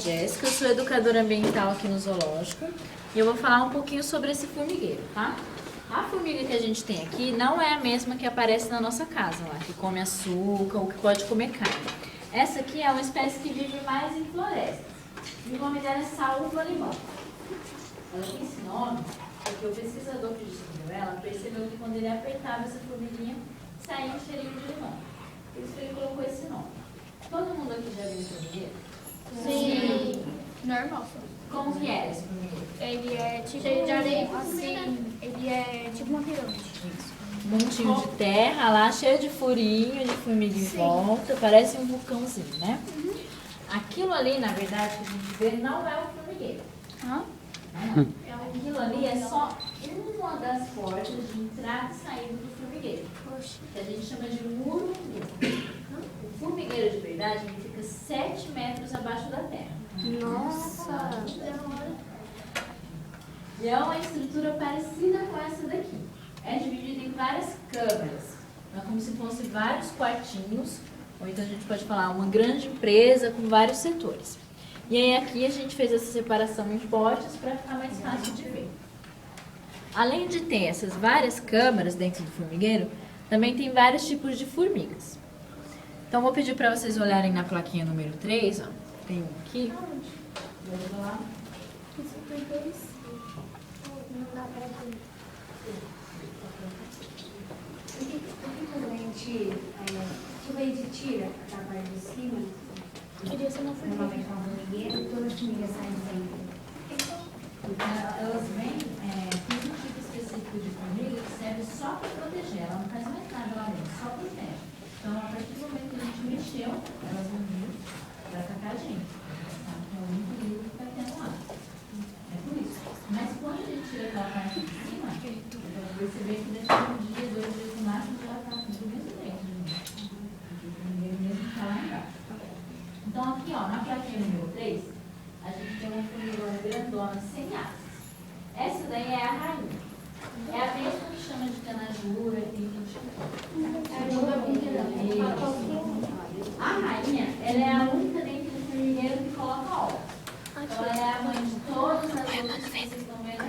Jéssica, eu sou educadora ambiental aqui no zoológico e eu vou falar um pouquinho sobre esse formigueiro, tá? A formiga que a gente tem aqui não é a mesma que aparece na nossa casa lá, que come açúcar ou que pode comer carne. Essa aqui é uma espécie que vive mais em florestas e o nome dela é salva-limão. Ela tem esse nome porque o pesquisador que descobriu ela percebeu que quando ele apertava essa formiguinha saía um cheirinho de limão. Por isso que ele colocou esse nome. Todo mundo aqui já viu formigueiro? Sim. Normal. Como que é esse formigueiro? Ele é tipo cheio de areia, assim. Ele é tipo uma pirâmide. Um montinho de terra lá, cheio de furinho, de formiga em volta, parece um vulcãozinho, né? Aquilo ali, na verdade, que a gente vê, não é um formigueiro. Hã? Não. Aquilo ali é só uma das portas de entrada e saída do formigueiro, que a gente chama de muro. O formigueiro de verdade ele fica 7 metros abaixo da terra. Nossa! E é uma estrutura parecida com essa daqui. É dividida em várias câmaras. É como se fossem vários quartinhos, ou então a gente pode falar uma grande empresa com vários setores. E aí aqui a gente fez essa separação em potes para ficar mais fácil de ver. Além de ter essas várias câmaras dentro do formigueiro, também tem vários tipos de formigas. Então vou pedir para vocês olharem na plaquinha número 3, ó. Tem um aqui. Vou lá. Quando a gente tira a parte de cima, Queria ser uma formiga. normalmente com a formigueira, todas as formigas saem sempre. Elas vêm, tem um tipo específico de formiga que serve só para proteger. Ela não faz mais nada lá dentro, só protege. Então, a partir do momento que a gente mexeu, elas vão vir para atacar a gente. É o único perigo que vai tendo lá. É por isso. Mas quando a gente tira aquela parte de cima, vai perceber que daqui a um dia, 2 dias no máximo, já está do mesmo jeito. O formigeiro mesmo está lá embaixo. Então, aqui, ó, na plaquinha número 3, a gente tem uma formigona grandona sem asas. Essa daí é a rainha. É a mesma que chama de canajura, tem gente A rainha, ela é a única dentro do formigueiro que coloca ovos. Então, ela é a mãe de todas as outras que vocês estão vendo.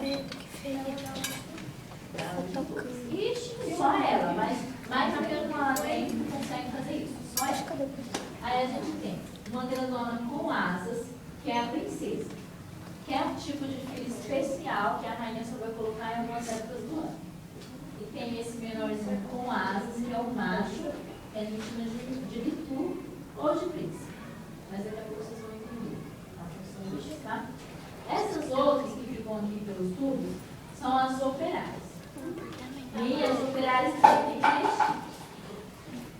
Ixi, só ela, mas mais rapidinho que ela tem, não consegue fazer isso. Só ela. Aí a gente tem uma grandona com asas, que é a princesa, que é um tipo de filho especial que a rainha só vai colocar em algumas épocas do ano. E tem esse menorzinho com asas, que é o macho, que a gente chama de bitu ou de príncipe. Mas daqui a pouco vocês vão entender a função disso, tá? Essas outras que ficam aqui pelos tubos são as operárias. E as operárias também têm 3 tipos.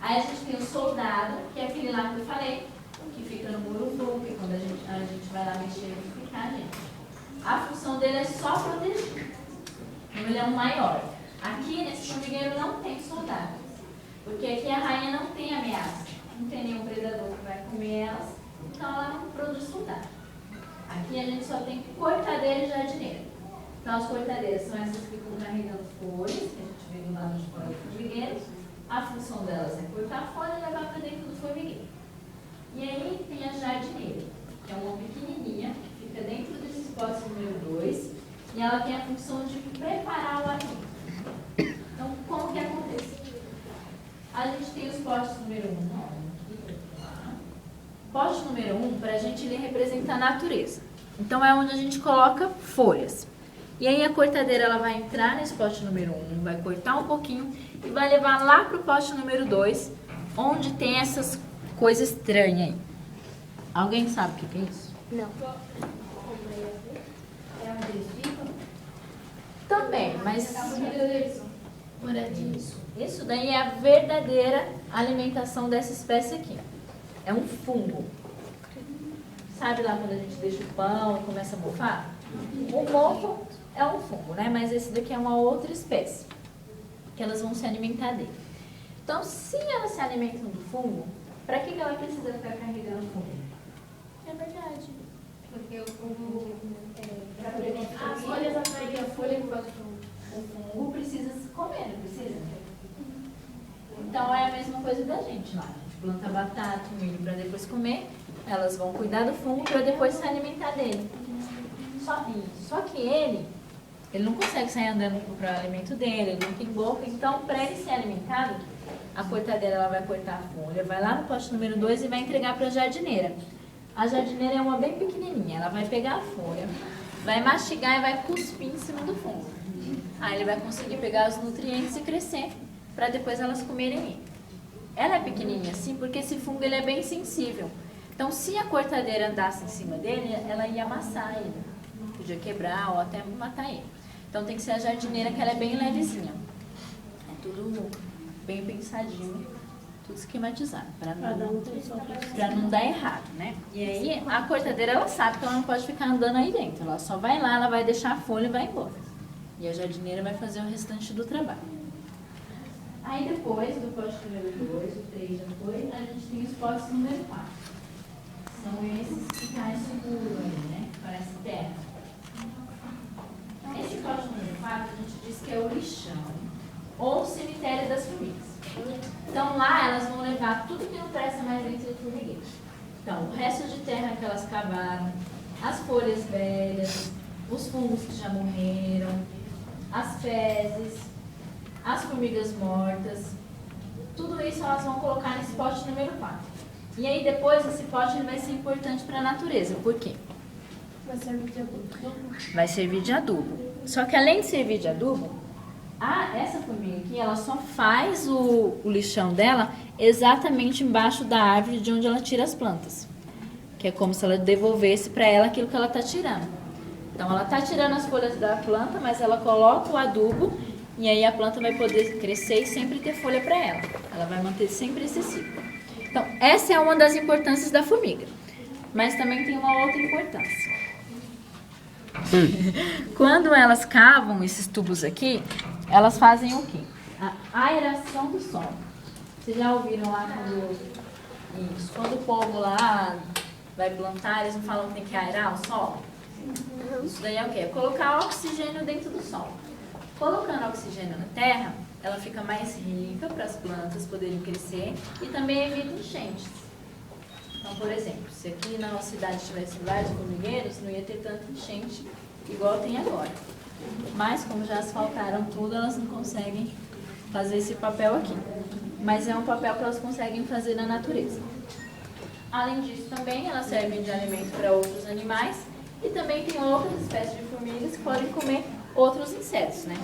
Aí a gente tem o soldado, que é aquele lá que eu falei, que fica no muro, que quando a gente vai lá mexer, ele fica a gente. A função dele é só proteger. Então ele é o maior. Aqui nesse formigueiro não tem soldados, porque aqui a rainha não tem ameaça. Não tem nenhum predador que vai comer elas, então ela não produz soldado. Aqui a gente só tem cortadeira e jardineira. Então as cortadeiras são essas que ficam carregando folhas, que a gente vê do lado de fora do formigueiro. A função delas é cortar a folha e levar para dentro do formigueiro. E aí tem a jardineira, que é uma pequenininha, que fica dentro desses potes número 2, e ela tem a função de preparar o alimento. Então, como que acontece? A gente tem os potes número 1, pote número 1, para a gente, ele representa a natureza. Então, é onde a gente coloca folhas. E aí a cortadeira ela vai entrar nesse pote número 1, vai cortar um pouquinho e vai levar lá para o pote número 2, onde tem essas coisas estranhas aí. Alguém sabe o que é isso? Não. É onde eles ficam? Também, mas Moradinhos. isso daí é a verdadeira alimentação dessa espécie aqui. É um fungo. Sabe lá quando a gente deixa o pão e começa a mofar? O mofo é um fungo, né? Mas esse daqui é uma outra espécie, que elas vão se alimentar dele. Então, se elas se alimentam do fungo, para que ela precisa ficar carregando fungo? É verdade. Porque o fungo para prevenir As folhas atraem a folha que pode O fungo precisa se comer, não precisa? Então, é a mesma coisa da gente lá. A gente planta batata, milho para depois comer. elas vão cuidar do fungo para depois se alimentar dele. Só que ele não consegue sair andando para o alimento dele, ele não tem boca, então para ele ser alimentado, a cortadeira ela vai cortar a folha, vai lá no pote número 2 e vai entregar para a jardineira. A jardineira é uma bem pequenininha, ela vai pegar a folha, vai mastigar e vai cuspir em cima do fungo. Aí ele vai conseguir pegar os nutrientes e crescer para depois elas comerem ele. Ela é pequenininha assim porque esse fungo ele é bem sensível. Então se a cortadeira andasse em cima dele, ela ia amassar ele. Podia quebrar ou até matar ele. Então tem que ser a jardineira que ela é bem levezinha. É tudo bem pensadinho, tudo esquematizado, para não dar errado, né? E aí a cortadeira ela sabe que ela não pode ficar andando aí dentro. Ela só vai lá, ela vai deixar a folha e vai embora. E a jardineira vai fazer o restante do trabalho. Aí depois do pote número 2, o 3 já foi, a gente tem os potes número 4. São esses que caem seguro aí, né? Parece terra. Esse pote número 4 a gente diz que é o lixão, ou cemitério das formigas. Então lá elas vão levar tudo que não presta mais dentro do formigueiro. Então, o resto de terra que elas cavaram, as folhas velhas, os fungos que já morreram, as fezes, as formigas mortas, tudo isso elas vão colocar nesse pote número 4. E aí depois esse pote ele vai ser importante para a natureza. Por quê? Vai servir de adubo. Vai servir de adubo. Só que além de servir de adubo, essa formiga aqui, ela só faz o lixão dela exatamente embaixo da árvore de onde ela tira as plantas. Que é como se ela devolvesse para ela aquilo que ela está tirando. Então ela está tirando as folhas da planta, mas ela coloca o adubo e aí a planta vai poder crescer e sempre ter folha para ela. Ela vai manter sempre esse ciclo. Então essa é uma das importâncias da formiga. Mas também tem uma outra importância. Quando elas cavam esses tubos aqui, elas fazem o quê? A aeração do solo. Vocês já ouviram lá quando o povo lá vai plantar, eles não falam que tem que aerar o solo? Isso daí é o quê? É colocar oxigênio dentro do solo. Colocando oxigênio na terra, ela fica mais rica para as plantas poderem crescer e também evita enchentes. Então, por exemplo, se aqui na nossa cidade tivesse vários formigueiros, não ia ter tanta enchente igual tem agora. Mas, como já asfaltaram tudo, elas não conseguem fazer esse papel aqui. Mas é um papel que elas conseguem fazer na natureza. Além disso, também elas servem de alimento para outros animais e também tem outras espécies de formigas que podem comer outros insetos, né?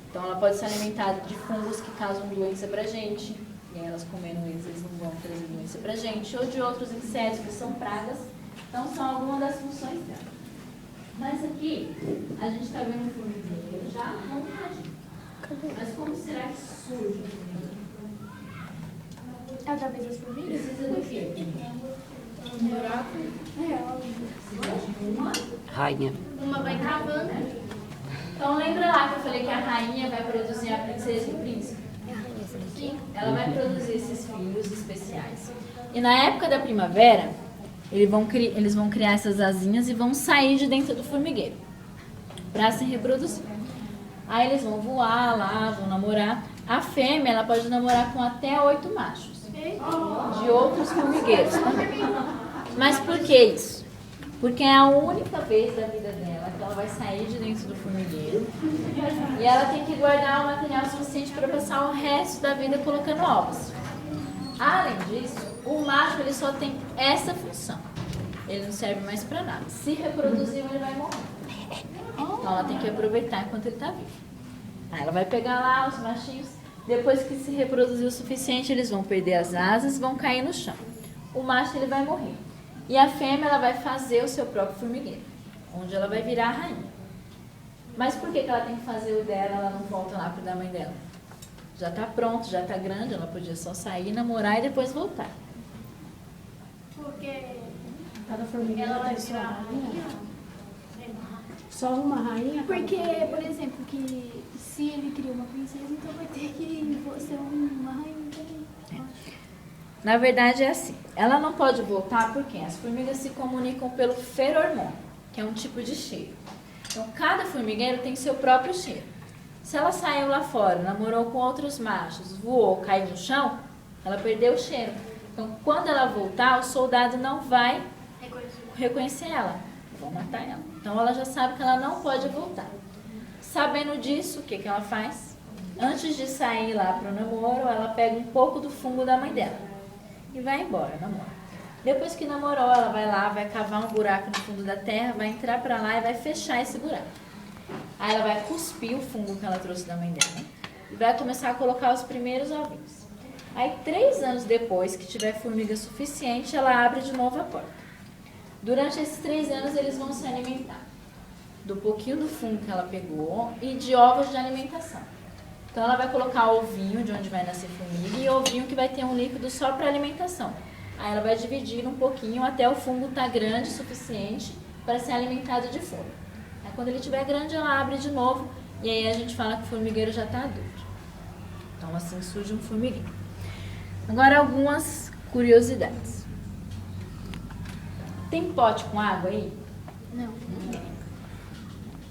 Então, ela pode se alimentar de fungos que causam doença pra gente. E elas comendo eles não vão trazer doença pra gente. Ou de outros insetos que são pragas. Então, são algumas das funções dela. Mas aqui, a gente está vendo um formigueiro já montadinho. Mas como será que surge o formigueiro? Através das formigas? Precisa do quê? Um buraco. Precisa de uma Rainha. Uma vai cavando. Então, lembra lá que eu falei que a rainha vai produzir a princesa e o príncipe? Ela vai produzir esses filhos especiais. E na época da primavera, eles vão criar essas asinhas e vão sair de dentro do formigueiro para se reproduzir. Aí eles vão voar lá, vão namorar. A fêmea ela pode namorar com até 8 machos de outros formigueiros também. Mas por que isso? Porque é a única vez da vida dela que ela vai sair de dentro do formigueiro e ela tem que guardar o material suficiente para passar o resto da vida colocando ovos. Além disso, o macho ele só tem essa função. Ele não serve mais para nada. Se reproduzir, ele vai morrer. Então ela tem que aproveitar enquanto ele está vivo. Aí ela vai pegar lá os machinhos. Depois que se reproduzir o suficiente, eles vão perder as asas e vão cair no chão. O macho ele vai morrer. E a fêmea ela vai fazer o seu próprio formigueiro, onde ela vai virar a rainha. Mas por que ela tem que fazer o dela? Ela não volta lá para da mãe dela. Já está pronto, já está grande, ela podia só sair, namorar e depois voltar. Porque Cada formiga ela vai tem sua virar rainha. Só uma rainha? Porque, por exemplo, que se ele cria uma princesa, então vai ter que ser uma rainha também. Na verdade é assim, ela não pode voltar porque as formigas se comunicam pelo feromônio, que é um tipo de cheiro. Então cada formigueiro tem seu próprio cheiro. Se ela saiu lá fora, namorou com outros machos, voou, caiu no chão, ela perdeu o cheiro. Então, quando ela voltar, o soldado não vai reconhecer ela. Vão matar ela. Então, ela já sabe que ela não pode voltar. Sabendo disso, o que ela faz? Antes de sair lá para o namoro, ela pega um pouco do fungo da mãe dela e vai embora, namora. Depois que namorou, ela vai lá, vai cavar um buraco no fundo da terra, vai entrar para lá e vai fechar esse buraco. Aí ela vai cuspir o fungo que ela trouxe da mãe dela e vai começar a colocar os primeiros ovinhos. Aí, 3 anos depois, que tiver formiga suficiente, ela abre de novo a porta. Durante esses 3 anos, eles vão se alimentar do pouquinho do fungo que ela pegou e de ovos de alimentação. Então, ela vai colocar o ovinho de onde vai nascer formiga e o ovinho que vai ter um líquido só para alimentação. Aí ela vai dividir um pouquinho até o fungo estar grande o suficiente para ser alimentado de folha. Aí, quando ele estiver grande, ela abre de novo e aí a gente fala que o formigueiro já está adulto. Então, assim surge um formigueiro. Agora, algumas curiosidades. Tem pote com água aí? Não.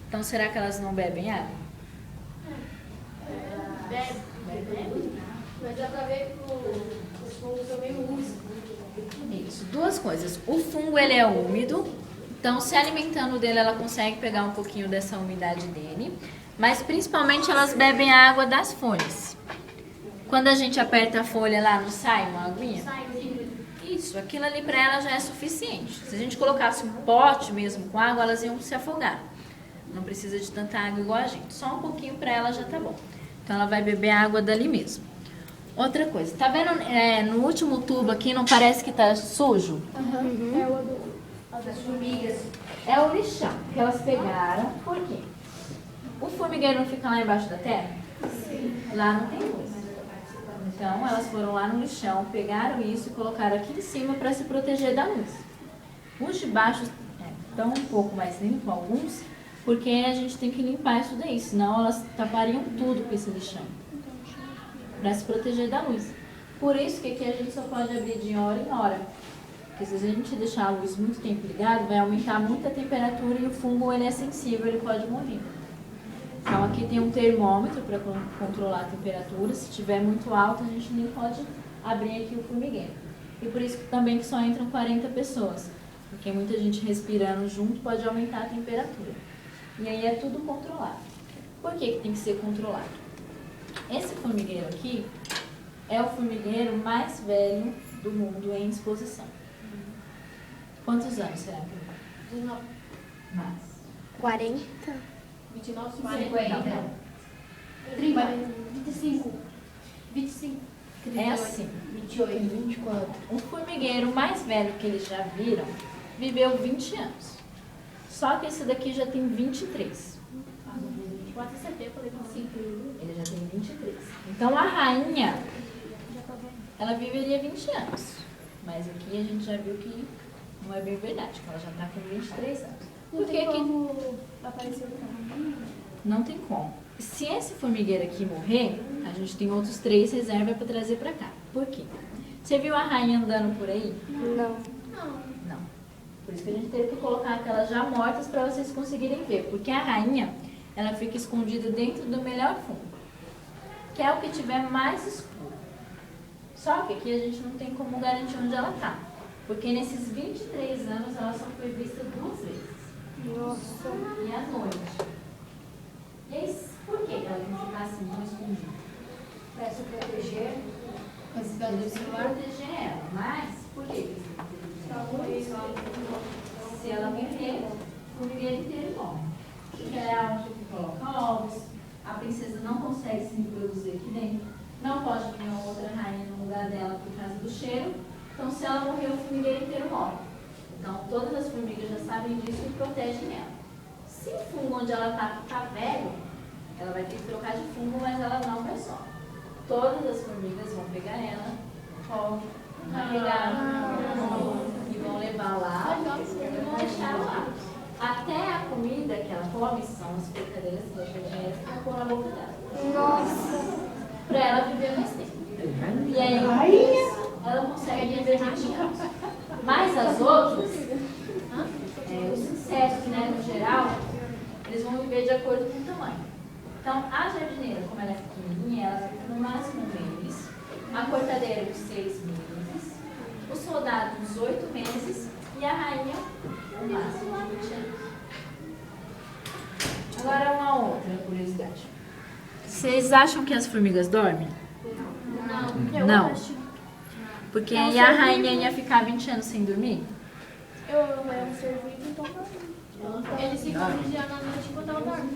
Então, será que elas não bebem água? Bebe. Mas dá pra ver que os fungos são meio úmidos. Isso, 2 coisas. O fungo, ele é úmido, então se alimentando dele, ela consegue pegar um pouquinho dessa umidade dele, mas principalmente elas bebem a água das folhas. Quando a gente aperta a folha lá, não sai uma aguinha? Isso, aquilo ali para ela já é suficiente. Se a gente colocasse um pote mesmo com água, elas iam se afogar. Não precisa de tanta água igual a gente. Só um pouquinho para ela já tá bom. Então ela vai beber água dali mesmo. Outra coisa, tá vendo no último tubo aqui, não parece que tá sujo? É o Das formigas. É o lixão que elas pegaram. Por quê? O formigueiro não fica lá embaixo da terra? Sim. Lá não tem luz. Então, elas foram lá no lixão, pegaram isso e colocaram aqui em cima para se proteger da luz. Os de baixo estão um pouco mais limpos, alguns, porque a gente tem que limpar isso daí, senão elas tapariam tudo com esse lixão, para se proteger da luz. Por isso que aqui a gente só pode abrir de hora em hora, porque se a gente deixar a luz muito tempo ligada, vai aumentar muito a temperatura e o fungo ele é sensível, ele pode morrer. Então, aqui tem um termômetro para controlar a temperatura. Se estiver muito alto, a gente nem pode abrir aqui o formigueiro. E por isso que também que só entram 40 pessoas. Porque muita gente respirando junto pode aumentar a temperatura. E aí é tudo controlado. Por que tem que ser controlado? Esse formigueiro aqui é o formigueiro mais velho do mundo em exposição. Quantos anos será que ele tem? Mais. 40. 29, 50. 30, 25, 25. É assim. 28, 24. O formigueiro mais velho que eles já viram viveu 20 anos. Só que esse daqui já tem 23. 24 de setembro, falei 25. Ele já tem 23. Então a rainha, ela viveria 20 anos. Mas aqui a gente já viu que não é bem verdade, que ela já está com 23 anos. Não Porque tem aqui como aparecer outra rainha? não tem como. Se esse formigueiro aqui morrer, a gente tem outros 3 reservas para trazer para cá. Por quê? Você viu a rainha andando por aí? Não. Não. Por isso que a gente teve que colocar aquelas já mortas para vocês conseguirem ver. Porque a rainha, ela fica escondida dentro do melhor fundo, que é o que tiver mais escuro. Só que aqui a gente não tem como garantir onde ela está. Porque nesses 23 anos ela só foi vista 2 vezes. Nossa. E à noite. E aí, por que ela tem que ficar assim, tão escondida? Para se proteger. Com a cidade do Eles têm que celular. proteger ela. Mas, por que eles têm que proteger ela? Se ela morrer, o formigueiro inteiro morre. Porque ela é onde que coloca ovos, a princesa não consegue se reproduzir aqui dentro, não pode vir uma outra rainha no lugar dela por causa do cheiro, então se ela morrer, o formigueiro inteiro morre. Então todas as formigas já sabem disso e protegem ela. Se o fungo onde ela está ficar velho, ela vai ter que trocar de fungo, mas ela não vai só. Todas as formigas vão pegar ela, vão carregar e vão levar lá e vão deixar ela lá. Até a comida que ela come, são as frutadeiras que ela vão pôr na boca dela. Nossa. Para ela viver mais tempo. E aí ela consegue viver 20 anos. Mas as outras, os insetos, né, no geral, eles vão viver de acordo com o tamanho. Então, a jardineira, como ela é pequenininha, ela fica no máximo 1 mês. A cortadeira, de 6 meses. o soldado uns 8 meses e a rainha no máximo 20 anos. Agora uma outra curiosidade. Vocês acham que as formigas dormem? Eu Não. acho. Porque aí a rainha ia ficar 20 anos sem dormir? Eu era um ser vivo, então não. Eles ficam vigiando à noite enquanto ela dorme.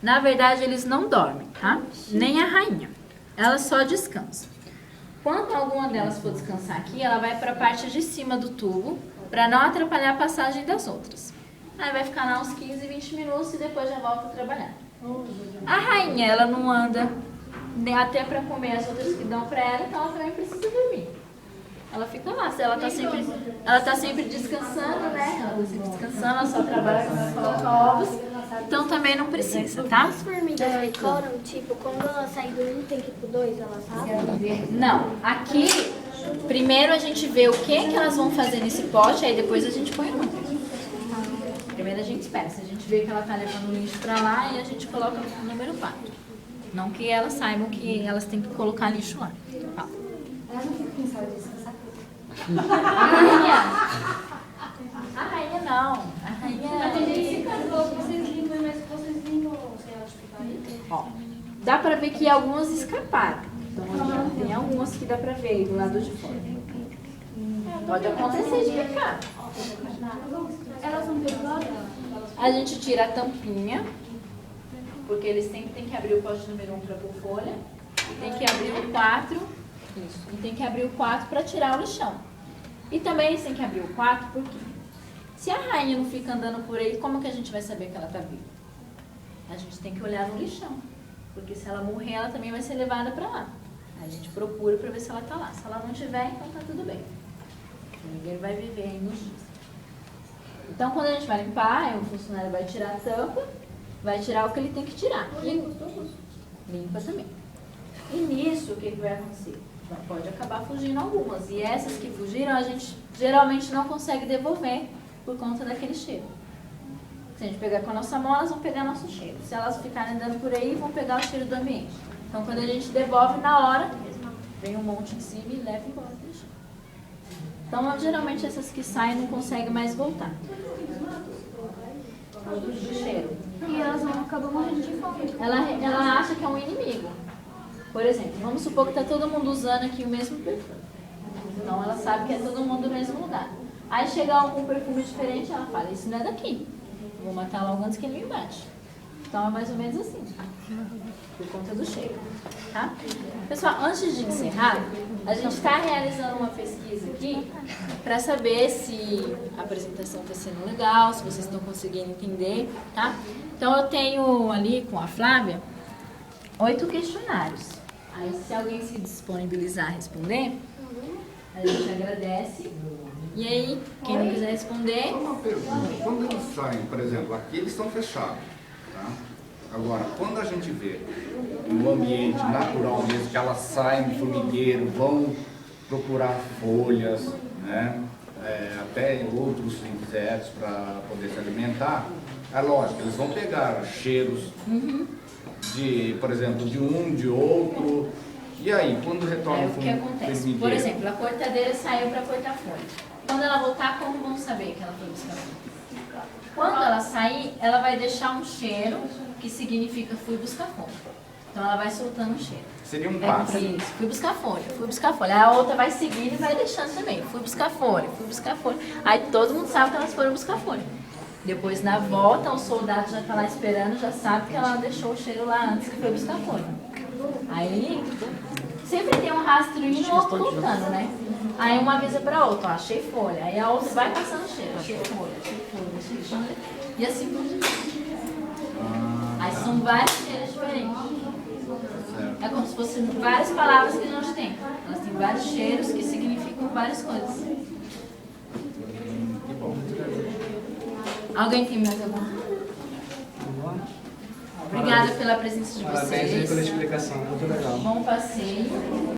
Na verdade, eles não dormem, tá? Nem a rainha. Ela só descansa. Quando alguma delas for descansar aqui, ela vai para a parte de cima do tubo para não atrapalhar a passagem das outras. Aí vai ficar lá uns 15, 20 minutos e depois já volta a trabalhar. A rainha, ela não anda até para comer as outras que dão para ela, então ela também precisa dormir. Ela fica lá, ela tá sempre descansando, né? Ela tá sempre descansando, ela só trabalha quando ela coloca ovos, então também não precisa, tá? As formigas decoram, tipo, quando ela sai dormindo, tem que ir pro 2, ela sabe? Não, aqui, primeiro a gente vê o que elas vão fazer nesse pote, aí depois a gente põe no. Primeiro a gente espera, se a gente vê que ela tá levando o lixo pra lá, e a gente coloca o número 4. Não que elas saibam que elas têm que colocar lixo lá. Ó. Elas não ficam com saudade de descansar? A rainha não. A Mas tem gente rainha. que falou que vocês limpam, mas vocês limpam sem elas ficarem. Ó, dá pra ver que algumas escaparam. Então, tem algumas que dá pra ver do lado de fora. Pode acontecer de ficar. Elas são perigosas? A gente tira a tampinha, porque eles sempre têm que abrir o pote número 1 para pôr folha. E tem que abrir o 4. Isso. E tem que abrir o 4 para tirar o lixão. E também eles têm que abrir o 4 porque se a rainha não fica andando por aí, como que a gente vai saber que ela está viva? A gente tem que olhar no lixão. Porque se ela morrer, ela também vai ser levada para lá. A gente procura para ver se ela está lá. Se ela não estiver, então tá tudo bem. Ninguém vai viver aí nos dias. Então, quando a gente vai limpar, o funcionário vai tirar a tampa, vai tirar o que ele tem que tirar. E limpa também. E nisso, o que vai acontecer? Pode acabar fugindo algumas. E essas que fugiram, a gente geralmente não consegue devolver por conta daquele cheiro. Se a gente pegar com a nossa mão, elas vão pegar nosso cheiro. Se elas ficarem andando por aí, vão pegar o cheiro do ambiente. Então, quando a gente devolve na hora, vem um monte em cima e leva embora o lixo. Então, geralmente, essas que saem não conseguem mais voltar. Do cheiro. E elas vão acabar morrendo de fome. Ela acha que é um inimigo. Por exemplo, vamos supor que está todo mundo usando aqui o mesmo perfume. Então, ela sabe que é todo mundo no mesmo lugar. Aí, chega algum perfume diferente, ela fala, isso não é daqui. Vou matar logo antes que ele me mate. Então, é mais ou menos assim. Por conta do cheiro. Tá? Pessoal, antes de encerrar, a gente está realizando uma pesquisa aqui para saber se a apresentação está sendo legal, se vocês estão conseguindo entender, tá? Então, eu tenho ali com a Flávia 8 questionários. Aí, se alguém se disponibilizar a responder, a gente agradece. E aí, quem não quiser responder... Só uma pergunta. Quando eles saem, por exemplo, aqui eles estão fechados, tá? Agora, quando a gente vê no ambiente natural mesmo, que elas saem do formigueiro, vão procurar folhas, né? Até outros insetos para poder se alimentar, é lógico, eles vão pegar cheiros de, por exemplo, de um, de outro. E aí, quando retorna O que acontece? Por exemplo, a cortadeira saiu para cortar folha. Quando ela voltar, como vão saber que ela foi buscar folha? Quando ela sair, ela vai deixar um cheiro, que significa fui buscar folha. Então ela vai soltando um cheiro. Seria um passo. Isso, fui buscar folha, fui buscar folha. A outra vai seguindo e vai deixando também. Fui buscar folha, fui buscar folha. Aí todo mundo sabe que elas foram buscar folha. Depois, na volta, o soldado já está lá esperando, já sabe que ela deixou o cheiro lá antes que foi buscar folha. Aí, sempre tem um rastro indo e outro voltando, né? Aí uma avisa para a outra, ó, achei folha. Aí a outra vai passando cheiro, achei folha, achei folha, achei folha. E assim por diante. Aí são vários cheiros diferentes. É como se fossem várias palavras que a gente tem. Elas têm vários cheiros que significam várias coisas. Que bom. Alguém tem mais alguma? Obrigada pela presença de Parabéns aí pela vocês. explicação, muito legal. Bom passeio.